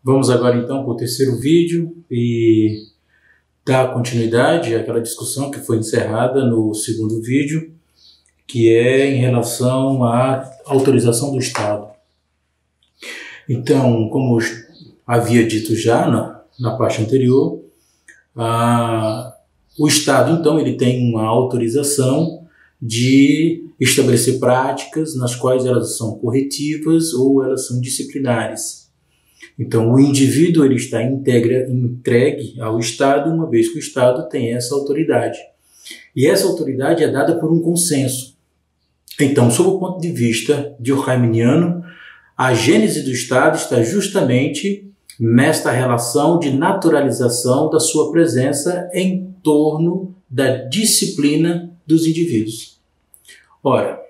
Vamos agora então para o terceiro vídeo e dar continuidade àquela discussão que foi encerrada no segundo vídeo, que é em relação à autorização do Estado. Então, como eu havia dito já na parte anterior, o Estado então ele tem uma autorização de estabelecer práticas nas quais elas são corretivas ou elas são disciplinares. Então, o indivíduo ele está entregue ao Estado, uma vez que o Estado tem essa autoridade. E essa autoridade é dada por um consenso. Então, sob o ponto de vista durkheimiano, a gênese do Estado está justamente nesta relação de naturalização da sua presença em torno da disciplina dos indivíduos. Ora,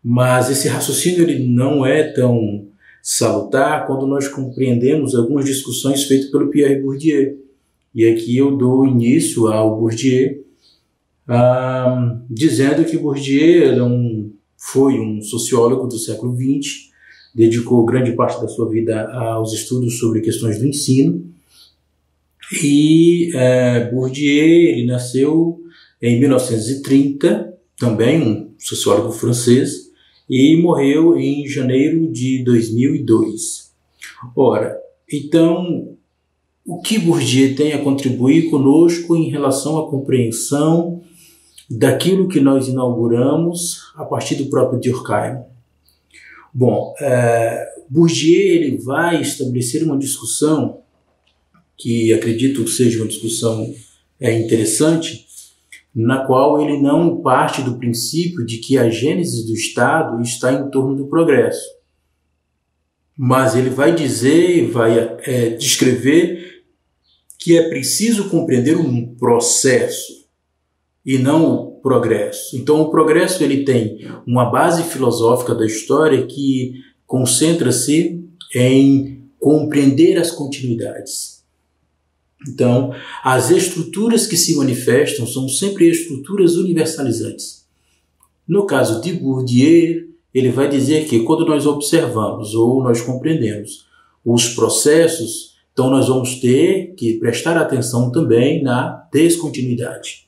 mas esse raciocínio ele não é tão salutar quando nós compreendemos algumas discussões feitas pelo Pierre Bourdieu. E aqui eu dou início ao Bourdieu, dizendo que Bourdieu foi um sociólogo do século XX, dedicou grande parte da sua vida aos estudos sobre questões do ensino. E Bourdieu ele nasceu em 1930, também um sociólogo francês, e morreu em janeiro de 2002. Ora, então, o que Bourdieu tem a contribuir conosco em relação à compreensão daquilo que nós inauguramos a partir do próprio Durkheim? Bom, Bourdieu ele vai estabelecer uma discussão que acredito que seja uma discussão interessante, na qual ele não parte do princípio de que a gênese do Estado está em torno do progresso. Mas ele vai dizer, vai descrever que é preciso compreender um processo e não o progresso. Então o progresso ele tem uma base filosófica da história que concentra-se em compreender as continuidades. Então, as estruturas que se manifestam são sempre estruturas universalizantes. No caso de Bourdieu, ele vai dizer que quando nós observamos ou nós compreendemos os processos, então nós vamos ter que prestar atenção também na descontinuidade.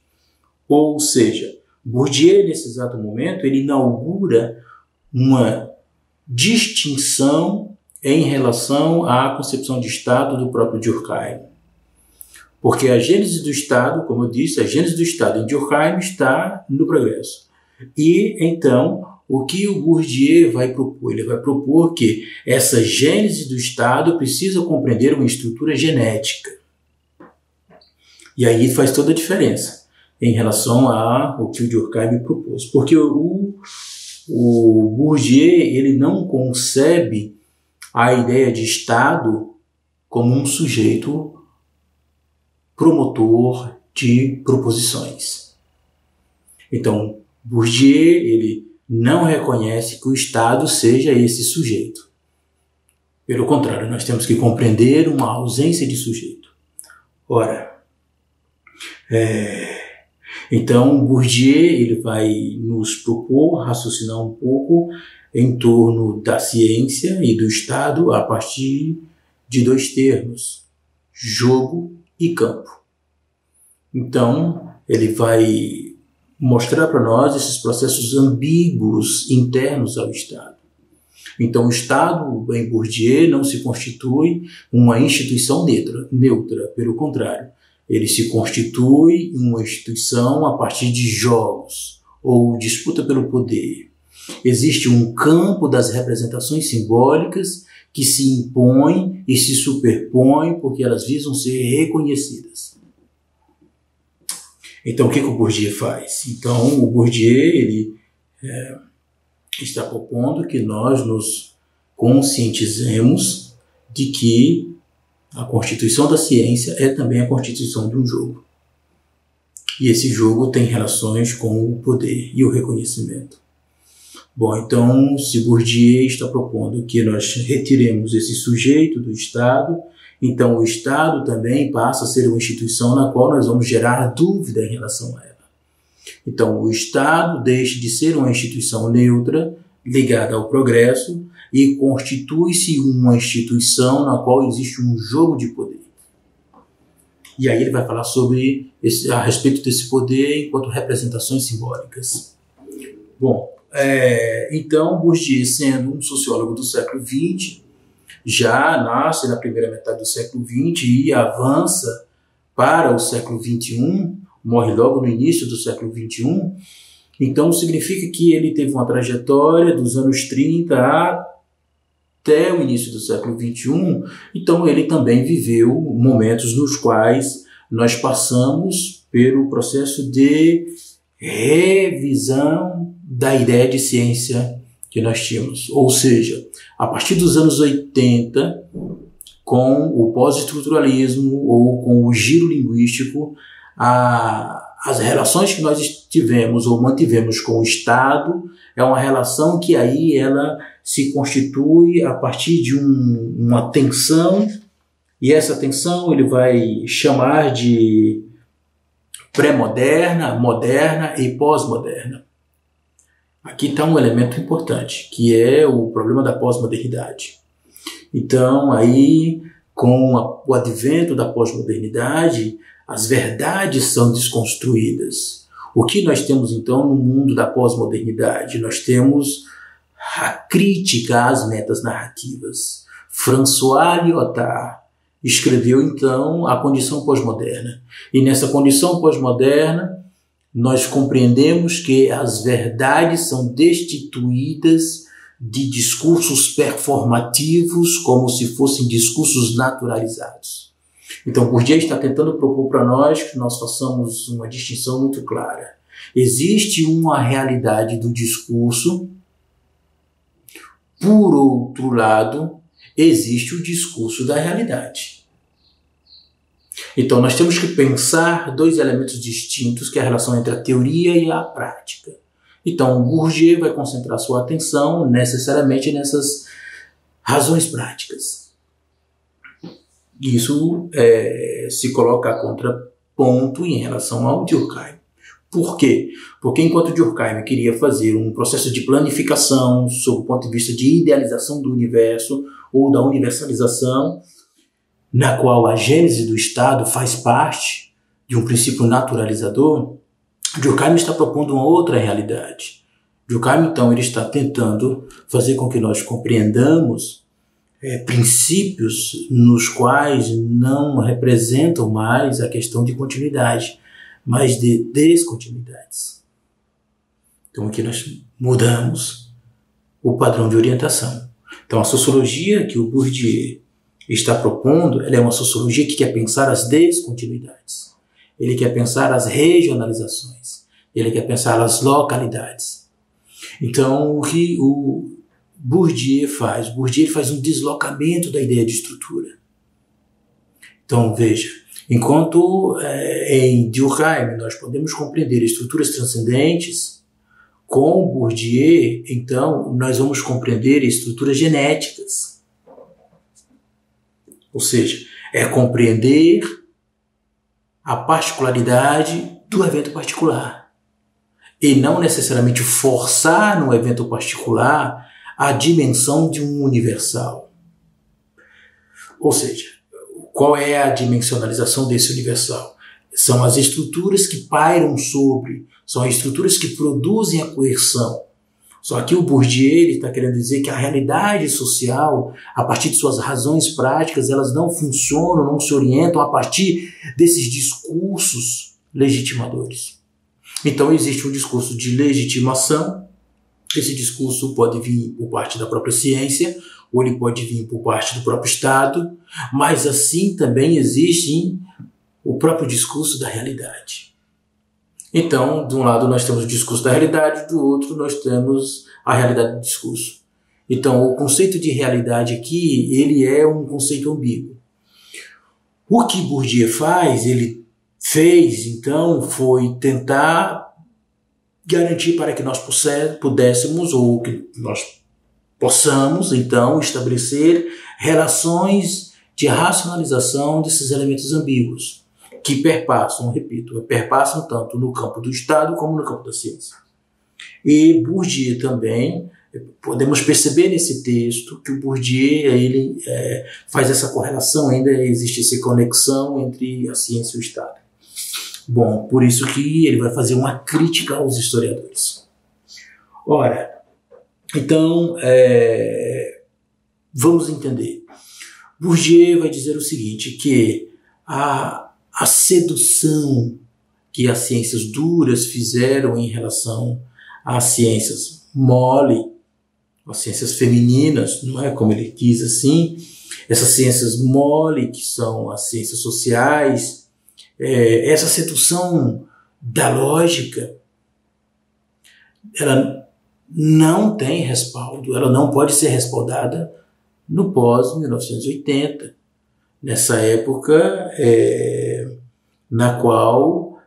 Ou seja, Bourdieu, nesse exato momento, ele inaugura uma distinção em relação à concepção de Estado do próprio Durkheim. Porque a gênese do Estado, como eu disse, a gênese do Estado em Durkheim está no progresso. E, então, o que o Bourdieu vai propor? Ele vai propor que essa gênese do Estado precisa compreender uma estrutura genética. E aí faz toda a diferença em relação ao que o Durkheim propôs. Porque o Bourdieu ele não concebe a ideia de Estado como um sujeito promotor de proposições. Então, Bourdieu ele não reconhece que o Estado seja esse sujeito. Pelo contrário, nós temos que compreender uma ausência de sujeito. Ora, então Bourdieu ele vai nos propor raciocinar um pouco em torno da ciência e do Estado a partir de dois termos: jogo e campo. Então, ele vai mostrar para nós esses processos ambíguos internos ao Estado. Então, o Estado, em Bourdieu, não se constitui uma instituição neutra, pelo contrário, ele se constitui uma instituição a partir de jogos ou disputa pelo poder. Existe um campo das representações simbólicas que se impõem e se superpõem porque elas visam ser reconhecidas. Então, o que o Bourdieu faz? Então, o Bourdieu ele, está propondo que nós nos conscientizemos de que a constituição da ciência é também a constituição de um jogo. E esse jogo tem relações com o poder e o reconhecimento. Bom, então, se Bourdieu está propondo que nós retiremos esse sujeito do Estado, então o Estado também passa a ser uma instituição na qual nós vamos gerar dúvida em relação a ela. Então, o Estado deixa de ser uma instituição neutra ligada ao progresso e constitui-se uma instituição na qual existe um jogo de poder. E aí ele vai falar a respeito desse poder enquanto representações simbólicas. Bom, então Bourdieu, sendo um sociólogo do século XX, já nasce na primeira metade do século XX e avança para o século XXI, morre logo no início do século XXI. Então significa que ele teve uma trajetória dos anos 30 até o início do século XXI. Então ele também viveu momentos nos quais nós passamos pelo processo de revisão da ideia de ciência que nós tínhamos. Ou seja, a partir dos anos 80, com o pós-estruturalismo ou com o giro linguístico, as relações que nós tivemos ou mantivemos com o Estado é uma relação que aí ela se constitui a partir de uma tensão, e essa tensão ele vai chamar de pré-moderna, moderna e pós-moderna. Aqui está um elemento importante, que é o problema da pós-modernidade. Então, aí, com o advento da pós-modernidade, as verdades são desconstruídas. O que nós temos, então, no mundo da pós-modernidade? Nós temos a crítica às metas narrativas. François Lyotard escreveu, então, a condição pós-moderna. E nessa condição pós-moderna, nós compreendemos que as verdades são destituídas de discursos performativos, como se fossem discursos naturalizados. Então, Bourdieu está tentando propor para nós que nós façamos uma distinção muito clara. Existe uma realidade do discurso, por outro lado, existe o discurso da realidade. Então, nós temos que pensar dois elementos distintos, que é a relação entre a teoria e a prática. Então, Bourdieu vai concentrar sua atenção necessariamente nessas razões práticas. Isso se coloca a contraponto em relação ao Durkheim. Por quê? Porque enquanto Durkheim queria fazer um processo de planificação sob o ponto de vista de idealização do universo ou da universalização, na qual a gênese do Estado faz parte de um princípio naturalizador, Durkheim está propondo uma outra realidade. Durkheim, então, ele está tentando fazer com que nós compreendamos princípios nos quais não representam mais a questão de continuidade, mas de descontinuidades. Então, aqui nós mudamos o padrão de orientação. Então, a sociologia que o Bourdieu está propondo, ela é uma sociologia que quer pensar as descontinuidades. Ele quer pensar as regionalizações. Ele quer pensar as localidades. Então, o que o Bourdieu faz? Bourdieu faz um deslocamento da ideia de estrutura. Então, veja, enquanto em Durkheim nós podemos compreender estruturas transcendentes, com Bourdieu, então, nós vamos compreender estruturas genéticas. Ou seja, é compreender a particularidade do evento particular e não necessariamente forçar no evento particular a dimensão de um universal. Ou seja, qual é a dimensionalização desse universal? São as estruturas que pairam sobre, são as estruturas que produzem a coerção. Só que o Bourdieu está querendo dizer que a realidade social, a partir de suas razões práticas, elas não funcionam, não se orientam a partir desses discursos legitimadores. Então existe um discurso de legitimação. Esse discurso pode vir por parte da própria ciência, ou ele pode vir por parte do próprio Estado, mas assim também existe o próprio discurso da realidade. Então, de um lado nós temos o discurso da realidade, do outro nós temos a realidade do discurso. Então, o conceito de realidade aqui, ele é um conceito ambíguo. O que Bourdieu fez, então, foi tentar garantir para que nós pudéssemos, ou que nós possamos, então, estabelecer relações de racionalização desses elementos ambíguos, que perpassam tanto no campo do Estado como no campo da ciência. E Bourdieu também Podemos perceber nesse texto que o Bourdieu ele, faz essa correlação, ainda existe essa conexão entre a ciência e o Estado. Bom, por isso que ele vai fazer uma crítica aos historiadores. Ora, então, vamos entender. Bourdieu vai dizer o seguinte, que a sedução que as ciências duras fizeram em relação às ciências mole, as ciências femininas, não é como ele quis assim, essas ciências mole, que são as ciências sociais, essa sedução da lógica, ela não tem respaldo, ela não pode ser respaldada no pós-1980, nessa época na qual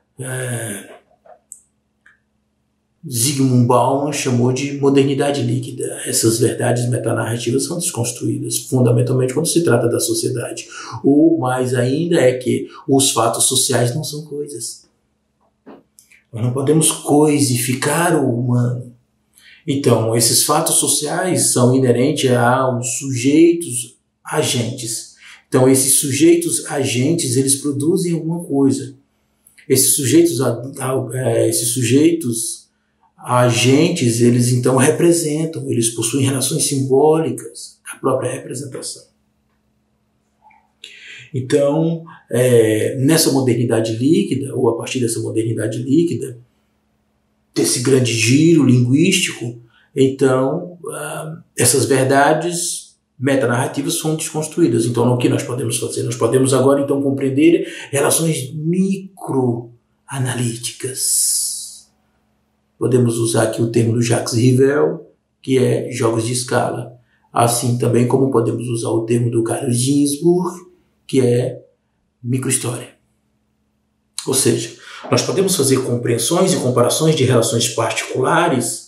Zygmunt Bauman chamou de modernidade líquida. Essas verdades metanarrativas são desconstruídas, fundamentalmente quando se trata da sociedade. Ou mais ainda é que os fatos sociais não são coisas. Nós não podemos coisificar o humano. Então, esses fatos sociais são inerentes aos sujeitos agentes. Então, esses sujeitos agentes, eles produzem alguma coisa. Esses sujeitos agentes, eles então representam, eles possuem relações simbólicas, a própria representação. Então, nessa modernidade líquida, ou a partir dessa modernidade líquida, desse grande giro linguístico, então essas verdades metanarrativas são desconstruídas. Então, o que nós podemos fazer? Nós podemos agora então compreender relações microanalíticas. Podemos usar aqui o termo do Jacques Rivel, que é jogos de escala. Assim também como podemos usar o termo do Carl Ginzburg, que é microhistória. Ou seja, nós podemos fazer compreensões e comparações de relações particulares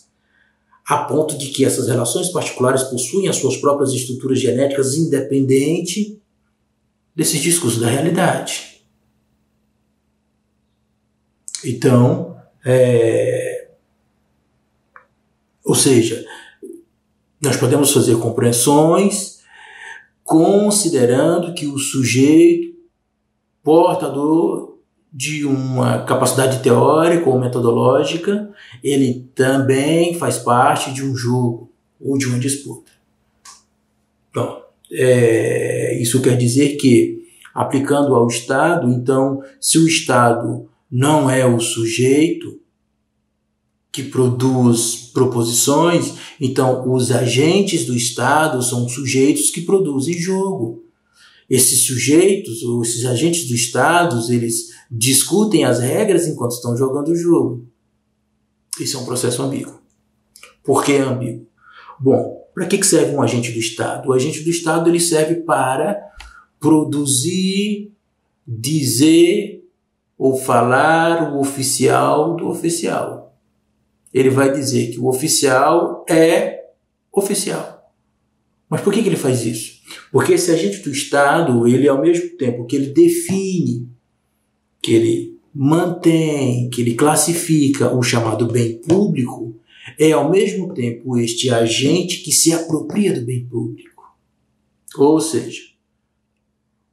a ponto de que essas relações particulares possuem as suas próprias estruturas genéticas independente desses discursos da realidade. Então, ou seja, nós podemos fazer compreensões considerando que o sujeito portador de uma capacidade teórica ou metodológica, ele também faz parte de um jogo ou de uma disputa. Então, isso quer dizer que, aplicando ao Estado, então, se o Estado não é o sujeito que produz proposições, então os agentes do Estado são sujeitos que produzem jogo. Esses sujeitos, ou esses agentes do Estado, eles discutem as regras enquanto estão jogando o jogo. Isso é um processo ambíguo. Por que ambíguo? Bom, para que serve um agente do Estado? O agente do Estado ele serve para produzir, dizer ou falar o oficial do oficial. Ele vai dizer que o oficial é oficial. Mas por que ele faz isso? Porque esse agente do Estado, ele ao mesmo tempo que ele define, que ele mantém, que ele classifica o chamado bem público, é ao mesmo tempo este agente que se apropria do bem público. Ou seja,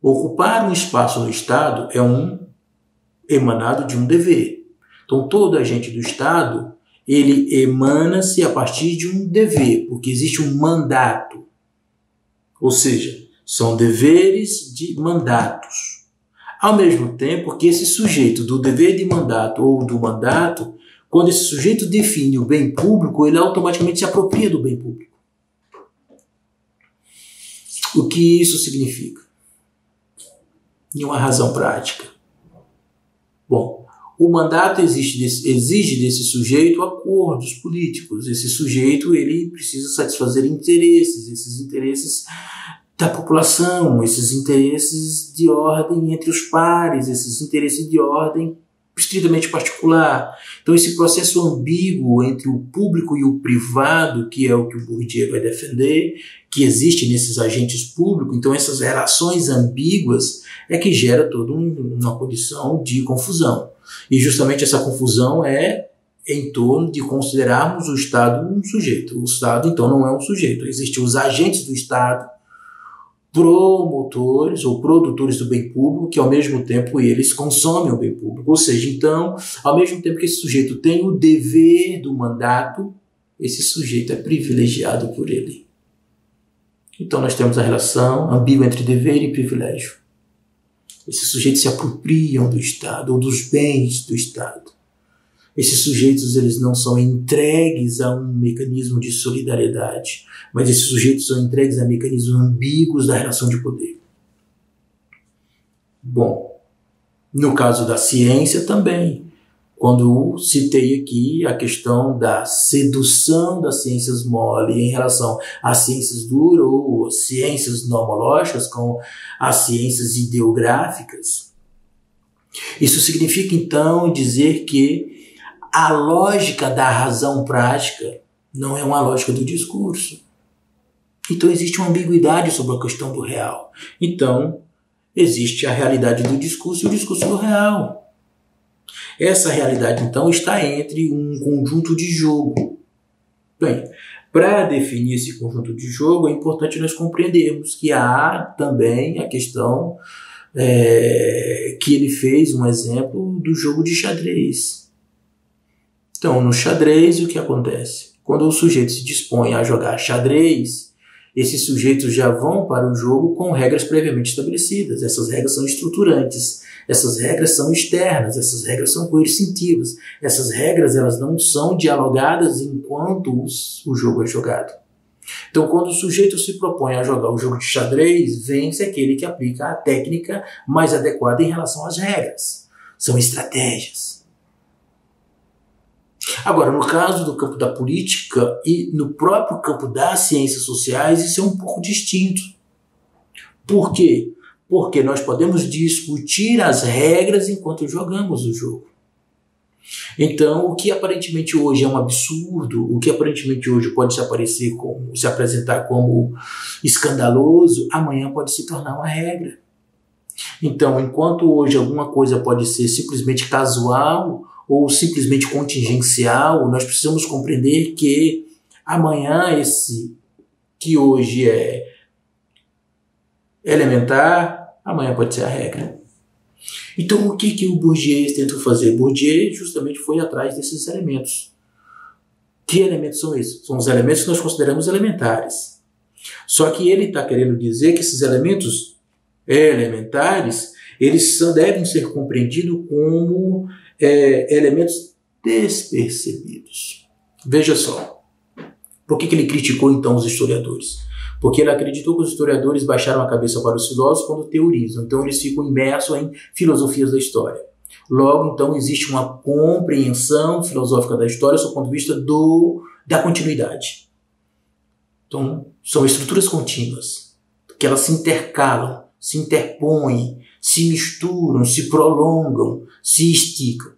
ocupar um espaço no Estado é emanado de um dever. Então todo agente do Estado, ele emana-se a partir de um dever, porque existe um mandato. Ou seja, são deveres de mandatos. Ao mesmo tempo que esse sujeito do dever de mandato ou do mandato, quando esse sujeito define o bem público, ele automaticamente se apropria do bem público. O que isso significa? Em uma razão prática. Bom, o mandato exige desse sujeito acordos políticos. Esse sujeito ele precisa satisfazer interesses, esses interesses da população, esses interesses de ordem entre os pares, esses interesses de ordem estritamente particular. Então esse processo ambíguo entre o público e o privado, que é o que o Bourdieu vai defender, que existe nesses agentes públicos, então essas relações ambíguas é que gera toda uma condição de confusão. E justamente essa confusão é em torno de considerarmos o Estado um sujeito. O Estado, então, não é um sujeito. Existem os agentes do Estado, promotores ou produtores do bem público, que ao mesmo tempo eles consomem o bem público. Ou seja, então, ao mesmo tempo que esse sujeito tem o dever do mandato, esse sujeito é privilegiado por ele. Então nós temos a relação ambígua entre dever e privilégio. Esses sujeitos se apropriam do Estado ou dos bens do Estado. Esses sujeitos eles não são entregues a um mecanismo de solidariedade, mas esses sujeitos são entregues a mecanismos ambíguos da relação de poder. Bom, no caso da ciência também, quando citei aqui a questão da sedução das ciências mole em relação às ciências duras ou ciências nomológicas com as ciências ideográficas, isso significa então dizer que a lógica da razão prática não é uma lógica do discurso. Então existe uma ambiguidade sobre a questão do real. Então existe a realidade do discurso e o discurso do real. Essa realidade, então, está entre um conjunto de jogo. Bem, para definir esse conjunto de jogo, é importante nós compreendermos que há também a questão que ele fez um exemplo do jogo de xadrez. Então, no xadrez, o que acontece? Quando o sujeito se dispõe a jogar xadrez, esses sujeitos já vão para o jogo com regras previamente estabelecidas. Essas regras são estruturantes. Essas regras são externas, essas regras são coercitivas. Essas regras elas não são dialogadas enquanto o jogo é jogado. Então, quando o sujeito se propõe a jogar o jogo de xadrez, vence aquele que aplica a técnica mais adequada em relação às regras. São estratégias. Agora, no caso do campo da política e no próprio campo das ciências sociais, isso é um pouco distinto. Por quê? Porque nós podemos discutir as regras enquanto jogamos o jogo. Então, o que aparentemente hoje é um absurdo, o que aparentemente hoje pode se apresentar como escandaloso, amanhã pode se tornar uma regra. Então, enquanto hoje alguma coisa pode ser simplesmente casual ou simplesmente contingencial, nós precisamos compreender que amanhã esse que hoje é elementar, amanhã pode ser a regra. Então, o que o Bourdieu tentou fazer? Bourdieu justamente foi atrás desses elementos. Que elementos são esses? São os elementos que nós consideramos elementares. Só que ele está querendo dizer que esses elementos elementares, eles devem ser compreendidos como elementos despercebidos. Veja só. Por que ele criticou então os historiadores? Porque ele acreditou que os historiadores baixaram a cabeça para os filósofos quando teorizam. Então eles ficam imersos em filosofias da história. Logo, então, existe uma compreensão filosófica da história sob o ponto de vista da continuidade. Então, são estruturas contínuas, que elas se intercalam, se interpõem, se misturam, se prolongam, se esticam.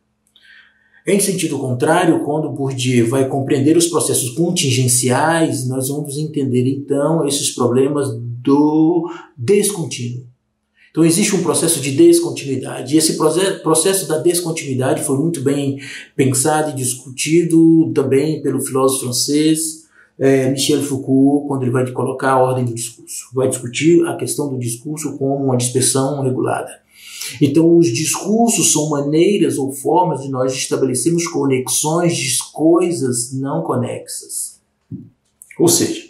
Em sentido contrário, quando Bourdieu vai compreender os processos contingenciais, nós vamos entender, então, esses problemas do descontínuo. Então, existe um processo de descontinuidade. E esse processo da descontinuidade foi muito bem pensado e discutido também pelo filósofo francês Michel Foucault, quando ele vai colocar a ordem do discurso. Vai discutir a questão do discurso como uma dispersão regulada. Então, os discursos são maneiras ou formas de nós estabelecermos conexões de coisas não conexas. Ou seja,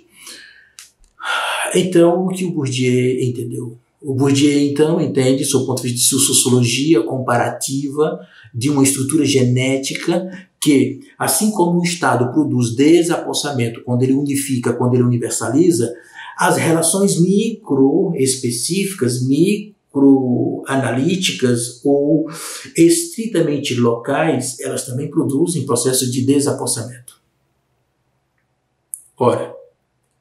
então, o que o Bourdieu entendeu? O Bourdieu, então, entende, sob o ponto de vista de sociologia comparativa, de uma estrutura genética que, assim como o Estado produz desapossamento quando ele unifica, quando ele universaliza, as relações microespecíficas, microanalíticas ou estritamente locais, elas também produzem processo de desapossamento. Ora,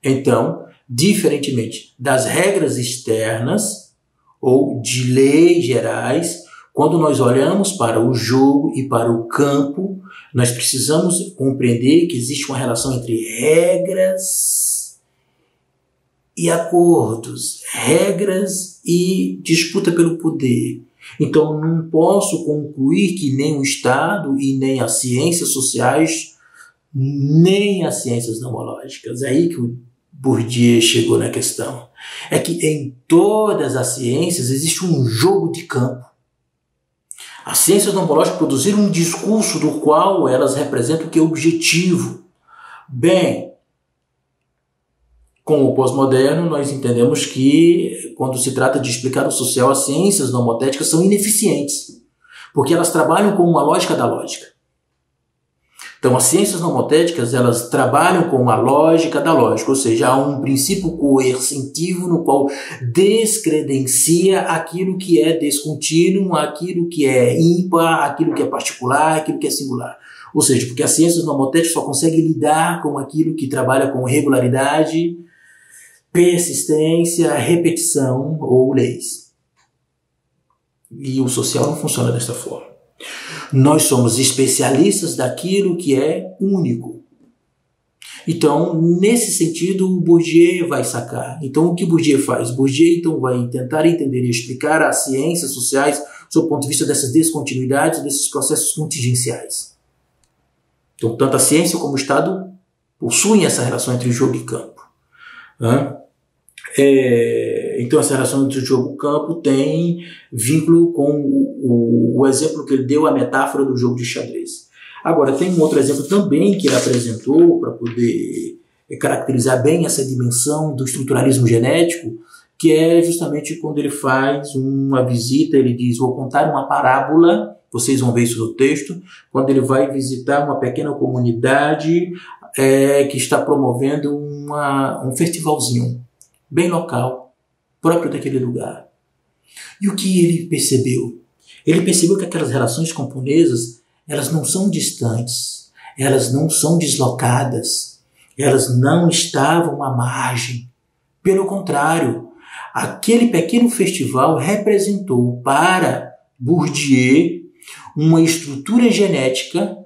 então, diferentemente das regras externas ou de leis gerais, quando nós olhamos para o jogo e para o campo, nós precisamos compreender que existe uma relação entre regras e acordos, regras e disputa pelo poder, Então, não posso concluir que nem o Estado e nem as ciências sociais, nem as ciências nomológicas. É aí que o Bourdieu chegou na questão. É que em todas as ciências existe um jogo de campo. As ciências nomológicas produziram um discurso do qual elas representam o que é objetivo. Bem, com o pós-moderno, nós entendemos que, quando se trata de explicar o social, as ciências nomotéticas são ineficientes, porque elas trabalham com uma lógica da lógica. Então, as ciências nomotéticas, elas trabalham com a lógica da lógica, ou seja, há um princípio coercitivo no qual descredencia aquilo que é descontínuo, aquilo que é ímpar, aquilo que é particular, aquilo que é singular. Ou seja, porque as ciências nomotéticas só conseguem lidar com aquilo que trabalha com regularidade, persistência, repetição ou leis. E o social não funciona desta forma. Nós somos especialistas daquilo que é único. Então, nesse sentido, o Bourdieu vai sacar. Então, o que Bourdieu faz? Bourdieu, então, vai tentar entender e explicar as ciências sociais sob o ponto de vista dessas descontinuidades, desses processos contingenciais. Então, tanto a ciência como o Estado possuem essa relação entre jogo e campo. Então, essa relação entre jogo e campo tem vínculo com o exemplo que ele deu, a metáfora do jogo de xadrez. Agora, tem um outro exemplo também que ele apresentou para poder caracterizar bem essa dimensão do estruturalismo genético, que é justamente quando ele faz uma visita, ele diz, vou contar uma parábola, vocês vão ver isso no texto, quando ele vai visitar uma pequena comunidade que está promovendo um festivalzinho, bem local, próprio daquele lugar. E o que ele percebeu? Ele percebeu que aquelas relações camponesas, elas não são distantes, elas não são deslocadas, elas não estavam à margem. Pelo contrário, aquele pequeno festival representou para Bourdieu uma estrutura genética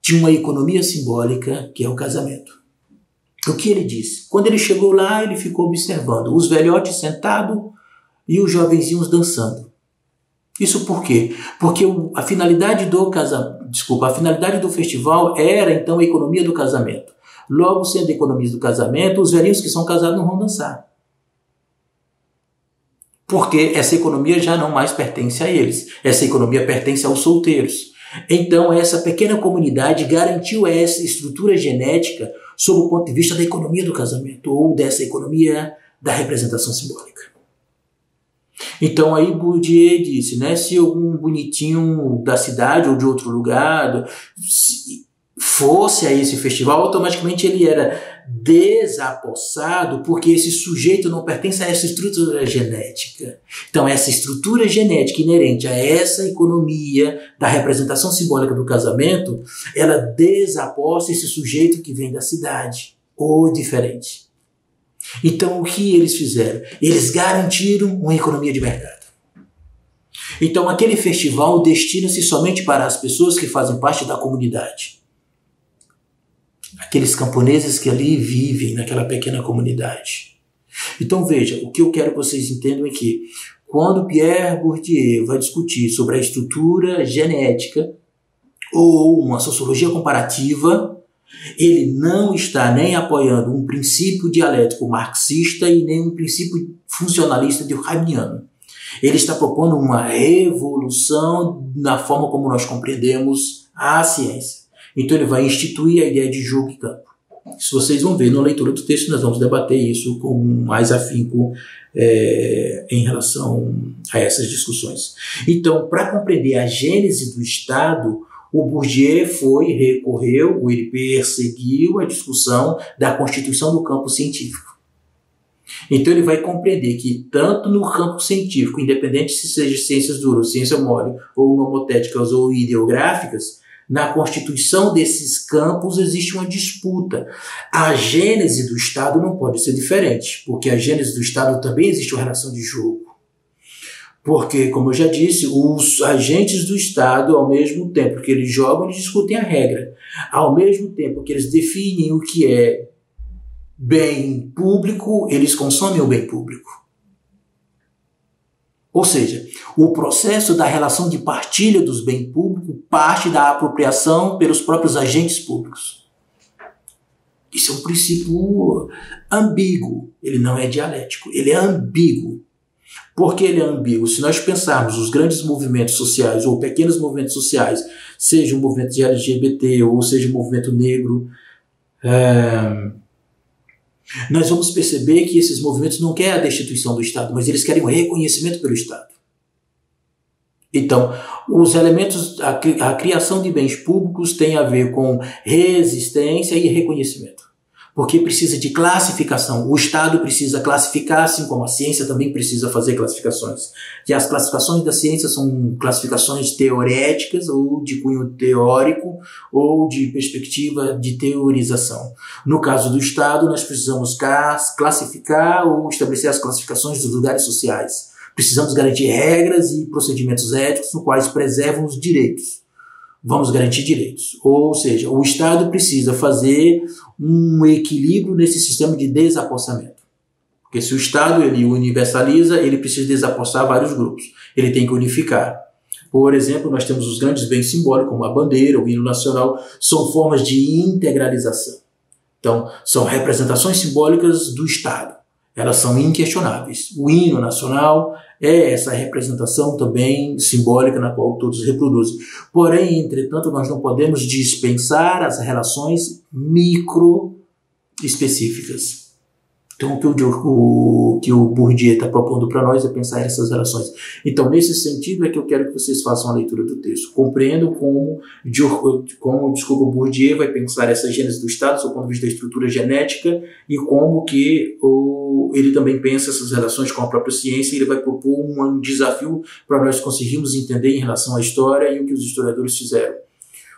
de uma economia simbólica, que é o casamento. O que ele disse? Quando ele chegou lá, ele ficou observando os velhotes sentados e os jovenzinhos dançando. Isso por quê? Porque a finalidade do festival era, então, a economia do casamento. Logo, sendo a economia do casamento, os velhinhos que são casados não vão dançar. Porque essa economia já não mais pertence a eles. Essa economia pertence aos solteiros. Então, essa pequena comunidade garantiu essa estrutura genética sob o ponto de vista da economia do casamento, ou dessa economia da representação simbólica. Então aí Bourdieu disse, né, se algum bonitinho da cidade ou de outro lugar fosse a esse festival, automaticamente ele era desapossado, porque esse sujeito não pertence a essa estrutura genética. Então essa estrutura genética inerente a essa economia da representação simbólica do casamento, ela desapossa esse sujeito que vem da cidade, ou diferente. Então o que eles fizeram? Eles garantiram uma economia de mercado. Então aquele festival destina-se somente para as pessoas que fazem parte da comunidade. Aqueles camponeses que ali vivem naquela pequena comunidade. Então veja, o que eu quero que vocês entendam é que quando Pierre Bourdieu vai discutir sobre a estrutura genética ou uma sociologia comparativa, ele não está nem apoiando um princípio dialético marxista e nem um princípio funcionalista durkheimiano. Ele está propondo uma revolução na forma como nós compreendemos a ciência. Então ele vai instituir a ideia de jogo e campo. Se vocês vão ver na leitura do texto, nós vamos debater isso com mais afinco em relação a essas discussões. Então, para compreender a gênese do Estado, o Bourdieu ele perseguiu a discussão da constituição do campo científico. Então ele vai compreender que tanto no campo científico, independente se seja ciências duras, ciência mole, ou nomotéticas ou ideográficas, na constituição desses campos existe uma disputa. A gênese do Estado não pode ser diferente, porque a gênese do Estado também existe uma relação de jogo. Porque, como eu já disse, os agentes do Estado, ao mesmo tempo que eles jogam, eles discutem a regra. Ao mesmo tempo que eles definem o que é bem público, eles consomem o bem público. Ou seja, o processo da relação de partilha dos bens públicos parte da apropriação pelos próprios agentes públicos. Isso é um princípio ambíguo, ele não é dialético, ele é ambíguo. Por que ele é ambíguo? Se nós pensarmos os grandes movimentos sociais ou pequenos movimentos sociais, seja o movimento de LGBT ou seja o movimento negro, nós vamos perceber que esses movimentos não querem a destituição do Estado, mas eles querem o reconhecimento pelo Estado. Então, os elementos, a criação de bens públicos tem a ver com resistência e reconhecimento. Porque precisa de classificação. O Estado precisa classificar, assim como a ciência também precisa fazer classificações. E as classificações da ciência são classificações teoréticas, ou de cunho teórico, ou de perspectiva de teorização. No caso do Estado, nós precisamos classificar ou estabelecer as classificações dos lugares sociais. Precisamos garantir regras e procedimentos éticos nos quais preservam os direitos. Vamos garantir direitos. Ou seja, o Estado precisa fazer um equilíbrio nesse sistema de desapossamento. Porque se o Estado ele universaliza, ele precisa desapossar vários grupos. Ele tem que unificar. Por exemplo, nós temos os grandes bens simbólicos, como a bandeira, o hino nacional, são formas de integralização. Então, são representações simbólicas do Estado. Elas são inquestionáveis. O hino nacional é essa representação também simbólica na qual todos reproduzem. Porém, entretanto, nós não podemos dispensar as relações micro-específicas. Então, o que o Bourdieu está propondo para nós é pensar essas relações. Então, nesse sentido é que eu quero que vocês façam a leitura do texto. Compreendam como o Bourdieu vai pensar essa gênese do Estado, do ponto de vista da estrutura genética, e como que ele também pensa essas relações com a própria ciência, e ele vai propor um desafio para nós conseguirmos entender em relação à história e o que os historiadores fizeram.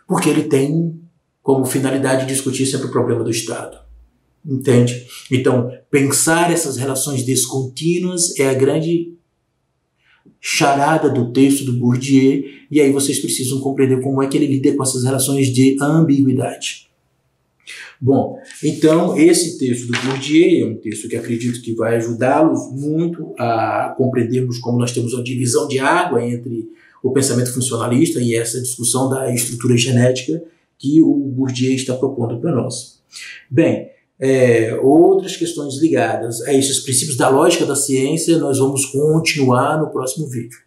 Porque ele tem como finalidade discutir sempre o problema do Estado. Entende? Então, pensar essas relações descontínuas é a grande charada do texto do Bourdieu, e aí vocês precisam compreender como é que ele lida com essas relações de ambiguidade. Bom, então esse texto do Bourdieu é um texto que acredito que vai ajudá-los muito a compreendermos como nós temos uma divisão de água entre o pensamento funcionalista e essa discussão da estrutura genética que o Bourdieu está propondo para nós. Bem, outras questões ligadas a esses princípios da lógica da ciência nós vamos continuar no próximo vídeo.